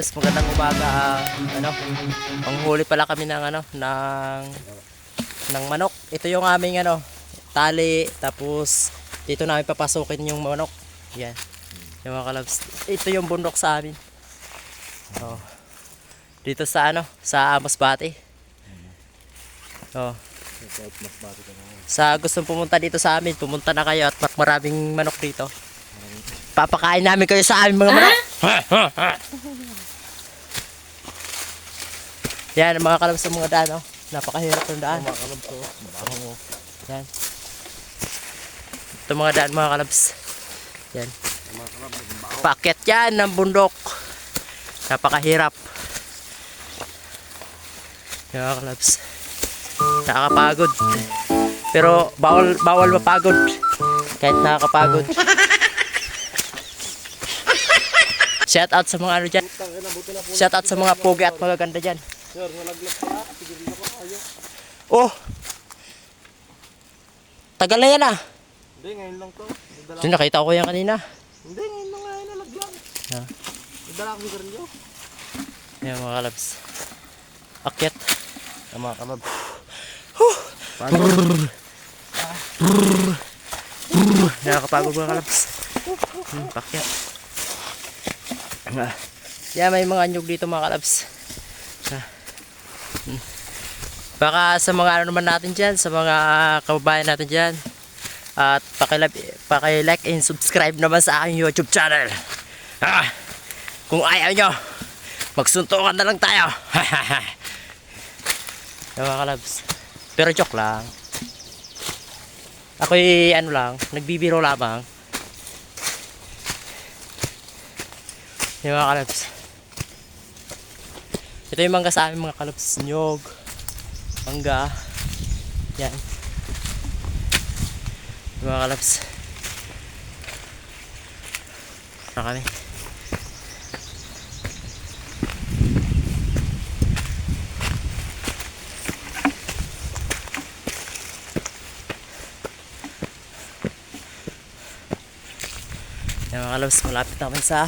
Magandang umaga, panghuli pala kami ng ng manok. Ito yung aming tali, tapos dito namin papasukin yung manok. Yan. Yung mga kalabs. Ito yung bundok sa amin. Oh. Dito sa sa Masbate. Oh. Sa gustong pumunta dito sa amin, pumunta na kayo at maraming manok dito. Papakain namin kayo sa aming mga manok. Yan, mga kalabs sa mga daan, napakahirap ng daan. Mga kalabs, yan. Ito mga daan, mga kalabs. Yan. Paket yan ng bundok. Napakahirap. Yan, mga kalabs. Nakakapagod. Pero bawal mapagod. Kahit nakakapagod. Shout out sa mga dyan. Shout out sa mga pogi at magaganda dyan. Sir, nalaglag pa. Tigil ako kayo. Oh! Tagal na yan Hindi, ngayon lang to. Ito, nakita ko yan kanina. Hindi, ngayon lang nga nalaglag. Ha? Nagdala ko sa rinyo. Yan mga kalabs. Akyat. Ang mga kalab. Nakakapagod mga kalabs. Pakyat. Yan, may mga anyog dito mga kalabs. Baka sa mga naman natin dyan, sa mga kababayan natin dyan, at paki-like and subscribe naman sa aking YouTube channel. Kung ayaw nyo, magsuntukan na lang tayo. Mga kalabs. Pero joke lang. Ako'y nagbibiro lamang. Mga kalabs. Ito yung mangga sa amin mga kalabs. Nyog. Mangga. Yan. Mga kalabs. Na kami. Yan mga kalabs. Malapit na kami sa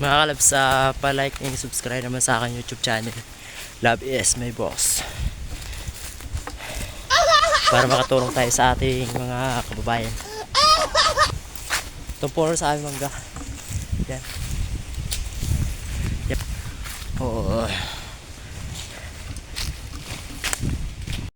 mga kalabs, pa-like and subscribe naman sa aking YouTube channel. Love is my boss. Para makatulong tayo sa ating mga kababayan. Itong puno sa aming mangga. Yan. Yep. Oh.